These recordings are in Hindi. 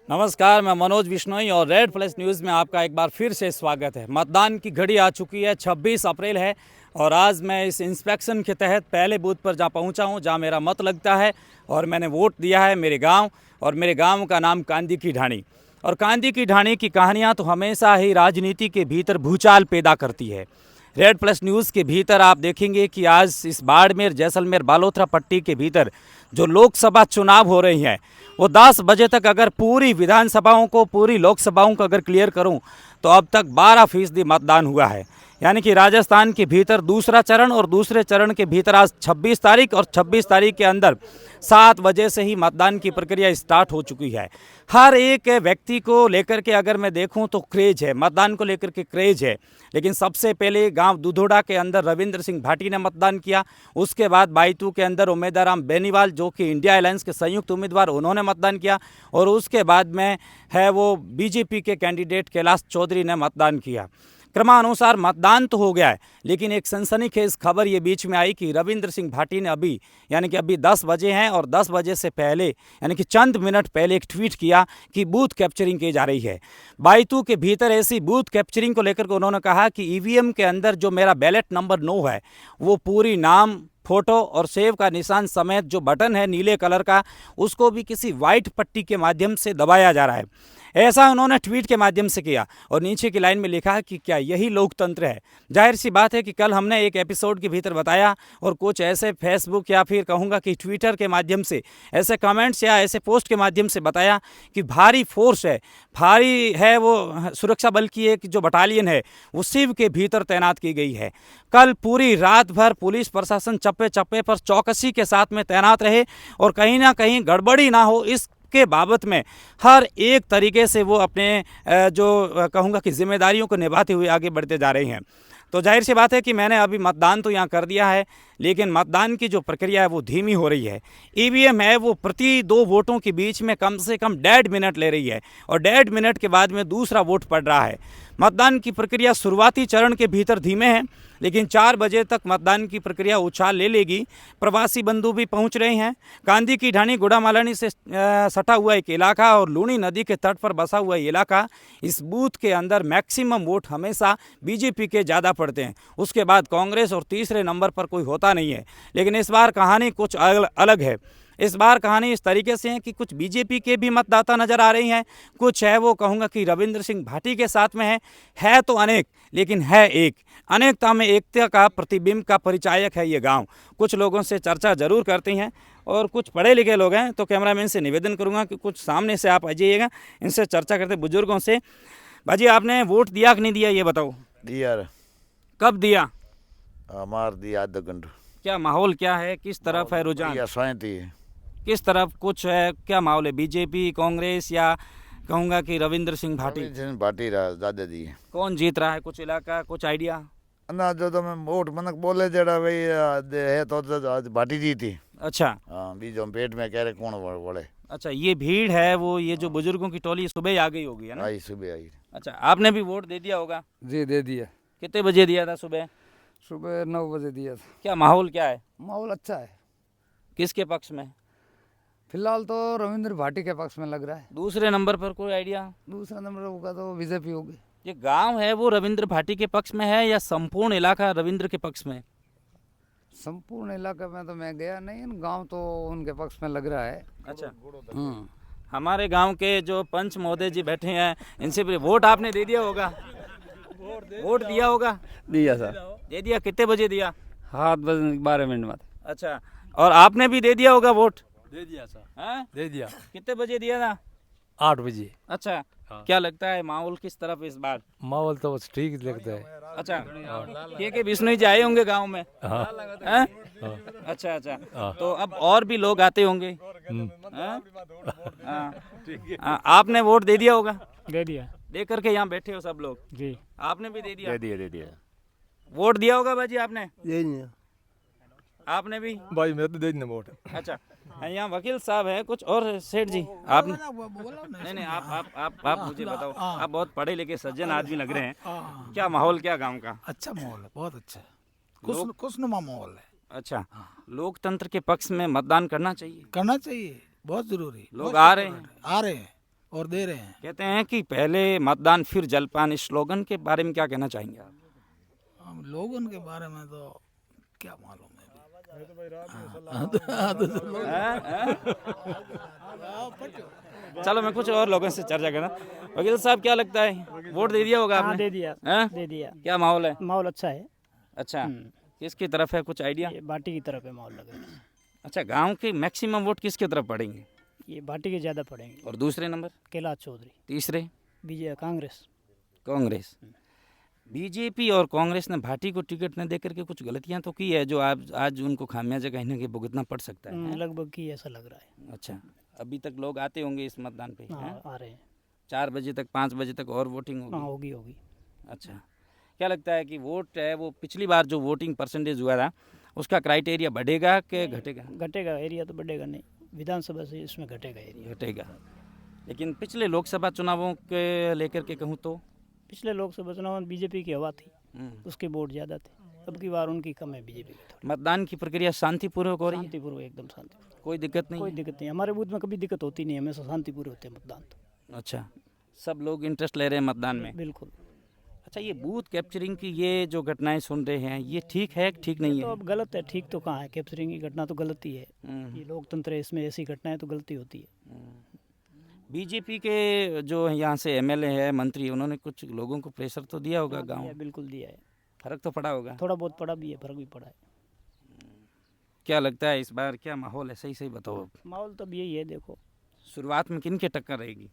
नमस्कार, मैं मनोज बिश्नोई और रेड प्लस न्यूज़ में आपका एक बार फिर से स्वागत है। मतदान की घड़ी आ चुकी है, 26 अप्रैल है और आज मैं इस इंस्पेक्शन के तहत पहले बूथ पर जहाँ पहुँचा हूँ, जहाँ मेरा मत लगता है और मैंने वोट दिया है मेरे गांव, और मेरे गांव का नाम कांदी की ढाणी। और कांदी की ढाणी की कहानियाँ तो हमेशा ही राजनीति के भीतर भूचाल पैदा करती है। रेड प्लस न्यूज़ के भीतर आप देखेंगे कि आज इस बाड़मेर, जैसलमेर, बालोतरा पट्टी के भीतर जो लोकसभा चुनाव हो रही हैं, वो 10 बजे तक अगर पूरी विधानसभाओं को, पूरी लोकसभाओं को अगर क्लियर करूं तो अब तक 12% मतदान हुआ है। यानी कि राजस्थान के भीतर दूसरा चरण और दूसरे चरण के भीतर आज 26 तारीख और 26 तारीख के अंदर 7 बजे से ही मतदान की प्रक्रिया स्टार्ट हो चुकी है। हर एक व्यक्ति को लेकर के अगर मैं देखूं तो क्रेज है, मतदान को लेकर के क्रेज है। लेकिन सबसे पहले गांव दुधोड़ा के अंदर रविंद्र सिंह भाटी ने मतदान किया। उसके बाद बायतू के अंदर उम्मीदवार बेनीवाल, जो कि इंडिया अलायंस के संयुक्त उम्मीदवार, उन्होंने मतदान किया। और उसके बाद में है वो बीजेपी के कैंडिडेट कैलाश चौधरी ने मतदान किया। क्रमानुसार मतदान तो हो गया है, लेकिन एक सनसनीखेज खबर ये बीच में आई कि रविंद्र सिंह भाटी ने अभी, यानी कि अभी 10 बजे हैं और 10 बजे से पहले, यानी कि चंद मिनट पहले एक ट्वीट किया कि बूथ कैप्चरिंग की जा रही है। बायतू के भीतर ऐसी बूथ कैप्चरिंग को लेकर के उन्होंने कहा कि ईवीएम के अंदर जो मेरा बैलेट नंबर 9 है, वो पूरी नाम, फोटो और सेव का निशान समेत जो बटन है नीले कलर का, उसको भी किसी वाइट पट्टी के माध्यम से दबाया जा रहा है। ऐसा उन्होंने ट्वीट के माध्यम से किया और नीचे की लाइन में लिखा कि क्या यही लोकतंत्र है। जाहिर सी बात है कि कल हमने एक एपिसोड के भीतर बताया और कुछ ऐसे फेसबुक या फिर कहूँगा कि ट्विटर के माध्यम से ऐसे कमेंट्स या ऐसे पोस्ट के माध्यम से बताया कि भारी फोर्स है, भारी है वो सुरक्षा बल की एक जो बटालियन है वो शिव के भीतर तैनात की गई है। कल पूरी रात भर पुलिस प्रशासन चप्पे चप्पे पर चौकसी के साथ में तैनात रहे और कहीं ना कहीं गड़बड़ी ना हो इस के बाबत में हर एक तरीके से वो अपने जो कहूँगा कि जिम्मेदारियों को निभाते हुए आगे बढ़ते जा रहे हैं। तो जाहिर सी बात है कि मैंने अभी मतदान तो यहाँ कर दिया है, लेकिन मतदान की जो प्रक्रिया है वो धीमी हो रही है। ईवीएम है वो प्रति 2 वोटों के बीच में कम से कम 1.5 मिनट ले रही है और 1.5 मिनट के बाद में दूसरा वोट पड़ रहा है। मतदान की प्रक्रिया शुरुआती चरण के भीतर धीमे है, लेकिन 4 बजे तक मतदान की प्रक्रिया उछाल ले लेगी। प्रवासी बंधु भी पहुंच रहे हैं। कांदी की ढाणी गुड़ामालानी से सटा हुआ एक इलाका और लूणी नदी के तट पर बसा हुआ इलाका, इस बूथ के अंदर मैक्सिमम वोट हमेशा बीजेपी के ज़्यादा पड़ते हैं, उसके बाद कांग्रेस और तीसरे नंबर पर कोई होता नहीं है। लेकिन इस बार कहानी कुछ अलग है। इस बार कहानी इस तरीके से है कि कुछ बीजेपी के भी मतदाता नजर आ रही हैं, कुछ है वो कहूँगा कि रविंद्र सिंह भाटी के साथ में है तो अनेक, लेकिन है एक। अनेकता में एकता का प्रतिबिंब का परिचायक है ये गांव। कुछ लोगों से चर्चा जरूर करती हैं और कुछ पढ़े लिखे लोग हैं, तो कैमरामैन से निवेदन करूंगा कि कुछ सामने से आप आ जाइएगा, इनसे चर्चा करते बुजुर्गों से। भाजी, आपने वोट दिया कि नहीं दिया ये बताओ। दिया। कब दिया? मार दिया आधा घंटा। क्या माहौल क्या है, किस तरफ है रुझान? किस तरफ कुछ है, क्या माहौल है? बीजेपी, कांग्रेस या कहूँगा कि रविंद्र सिंह भाटी? भाटी ज़्यादा दी। कौन जीत रहा है, कुछ इलाका, कुछ आइडिया? ना जो तो मैं वोट मनक बोले जड़ा भाई है तो भाटी जीती। अच्छा, हाँ, बीजों पेट में कह रहे कौन बोले। अच्छा, ये भीड़ है वो, ये जो बुजुर्गों की टोली सुबह आ गई होगी, है ना? आई सुबह आई। अच्छा, आपने भी वोट दे दिया होगा? जी दे दिया। कितने बजे दिया था सुबह? सुबह 9 बजे दिया था। क्या माहौल क्या है? माहौल अच्छा है। किसके पक्ष में? फिलहाल तो रविंद्र भाटी के पक्ष में लग रहा है। दूसरे नंबर पर कोई आइडिया? दूसरा नंबर होगा तो बीजेपी होगी। ये गांव है वो रविंद्र भाटी के पक्ष में है या संपूर्ण इलाका रविंद्र के पक्ष में? संपूर्ण इलाके में तो मैं गया नहीं, गांव तो उनके पक्ष में लग रहा है। अच्छा, हमारे गांव के जो पंच महोदय जी बैठे हैं, इनसे भी वोट आपने दे दिया होगा? वोट दिया होगा? दिया सर। दे दिया। कितने बजे दिया? 7 बजे 12 मिनट बाद। अच्छा, और आपने भी दे दिया होगा वोट? दे दिया सर। हैं? दे दिया। कितने बजे दिया था? 8 बजे। अच्छा, हाँ। क्या लगता है माहौल किस तरफ इस बार? माहौल तो बस ठीक लगता है। अच्छा, के बिश्नोई जी आए होंगे गांव में? हाँ। हैं? हाँ। अच्छा अच्छा, हाँ। तो अब और भी लोग आते होंगे। हैं? हाँ, आपने वोट दे दिया होगा? दे दिया। दे करके यहाँ बैठे हो सब लोग? जी। आपने भी दे दिया? दे दिया। वोट दिया होगा भाजी आपने? दे दिया। आपने भी? भाई मैं तो दे देना वोट। अच्छा, यहाँ वकील साहब है, कुछ और सेठ जी आपने? नहीं, आप मुझे बताओ, आप बहुत पढ़े लिखे सज्जन आदमी लग रहे हैं, क्या माहौल क्या गांव का? अच्छा माहौल है, बहुत अच्छा है, खुशनुमा माहौल है। अच्छा, लोकतंत्र के पक्ष में मतदान करना चाहिए? करना चाहिए, बहुत जरूरी। लोग आ रहे हैं? आ रहे हैं और दे रहे हैं। कहते हैं कि पहले मतदान फिर जलपान, इस स्लोगन के बारे में क्या कहना चाहेंगे आप? हम लोगों के बारे में तो क्या मालूम है चलो मैं कुछ और लोगों से चर्चा करना। वकील साहब क्या लगता है, वोट दे दिया होगा हाँ आपने? दे दिया, हैं? दे दिया। क्या माहौल है? माहौल अच्छा है। अच्छा, किसकी तरफ है, कुछ आइडिया? ये भाटी की तरफ है माहौल लगा। अच्छा, गांव के मैक्सिमम वोट किसकी तरफ पड़ेंगे? ये भाटी के ज़्यादा पड़ेंगे। और दूसरे नंबर? कैलाश चौधरी। तीसरे? बीजे कांग्रेस। कांग्रेस। बीजेपी और कांग्रेस ने भाटी को टिकट न देकर के कुछ गलतियां तो की है, जो आज उनको खामियाजा कहीं ना कहीं भुगतना पड़ सकता है। लगभग की ऐसा लग रहा है। अच्छा, अभी तक लोग आते होंगे इस मतदान पे? हाँ हैं? आ रहे हैं। 4 बजे तक, 5 बजे तक और वोटिंग हाँ होगी? होगी। अच्छा, क्या लगता है कि वोट है वो पिछली बार जो वोटिंग परसेंटेज हुआ था उसका क्राइटेरिया बढ़ेगा कि घटेगा? घटेगा, एरिया तो बढ़ेगा नहीं, विधानसभा से इसमें घटेगा एरिया। घटेगा। लेकिन पिछले लोकसभा चुनावों के लेकर के कहूँ तो पिछले लोकसभा चुनाव में बीजेपी की हवा थी, उसके वोट ज़्यादा थे। अब की बार उनकी कम है बीजेपी की थोड़ी। मतदान की प्रक्रिया शांतिपूर्वक हो रही है? शांतिपूर्वक, एकदम शांतिपूर्वक, कोई दिक्कत नहीं कोई है? दिक्कत नहीं। हमारे बूथ में कभी दिक्कत होती नहीं, हमेशा शांतिपूर्वक होते हैं मतदान तो। अच्छा, सब लोग इंटरेस्ट ले रहे हैं मतदान में? बिल्कुल। अच्छा, ये बूथ कैप्चरिंग की ये जो घटनाएं सुन रहे हैं, ये ठीक है कि ठीक नहीं तो है? अब गलत है, ठीक तो कहाँ है? कैप्चरिंग की घटना तो गलत ही है। ये लोकतंत्र है, इसमें ऐसी घटनाएं तो गलती होती है। बीजेपी के जो यहाँ से एमएलए है, मंत्री, उन्होंने कुछ लोगों को प्रेशर तो दिया होगा हाँ, गांव? दिया, बिल्कुल दिया है। फर्क तो पड़ा होगा? थोड़ा बहुत पड़ा भी है, फर्क भी पड़ा है। क्या लगता है इस बार क्या माहौल है, सही सही बताओ अब। माहौल तो अब यही है, देखो शुरुआत में किन के टक्कर रहेगी?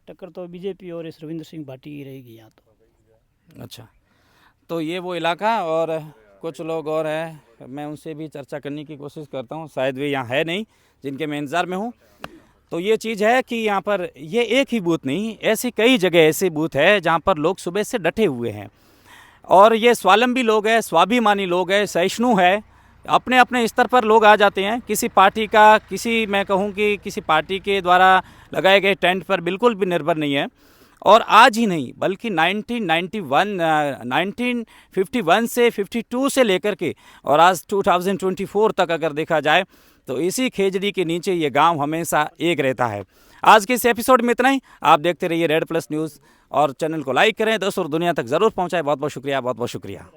टक्कर तो बीजेपी और इस रविंद्र सिंह भाटी की रहेगी यहाँ तो। अच्छा, तो ये वो इलाका, और कुछ लोग और हैं, मैं उनसे भी चर्चा करने की कोशिश करता हूँ, शायद वे यहाँ है नहीं जिनके मैं इंतज़ार में हूँ। तो ये चीज़ है कि यहाँ पर ये एक ही बूथ नहीं, ऐसी कई जगह ऐसे बूथ है जहाँ पर लोग सुबह से डटे हुए हैं, और ये स्वावलंबी लोग हैं, स्वाभिमानी लोग हैं, सहिष्णु है। अपने अपने स्तर पर लोग आ जाते हैं, किसी पार्टी का, मैं कहूँ कि किसी पार्टी के द्वारा लगाए गए टेंट पर बिल्कुल भी निर्भर नहीं है। और आज ही नहीं बल्कि 1951 से 52 से लेकर के और आज 2024 तक अगर देखा जाए तो इसी खेजड़ी के नीचे ये गांव हमेशा एक रहता है। आज के इस एपिसोड में इतना ही। आप देखते रहिए रेड प्लस न्यूज़ और चैनल को लाइक करें, देश और दुनिया तक ज़रूर पहुंचाएं। बहुत बहुत शुक्रिया, बहुत बहुत शुक्रिया।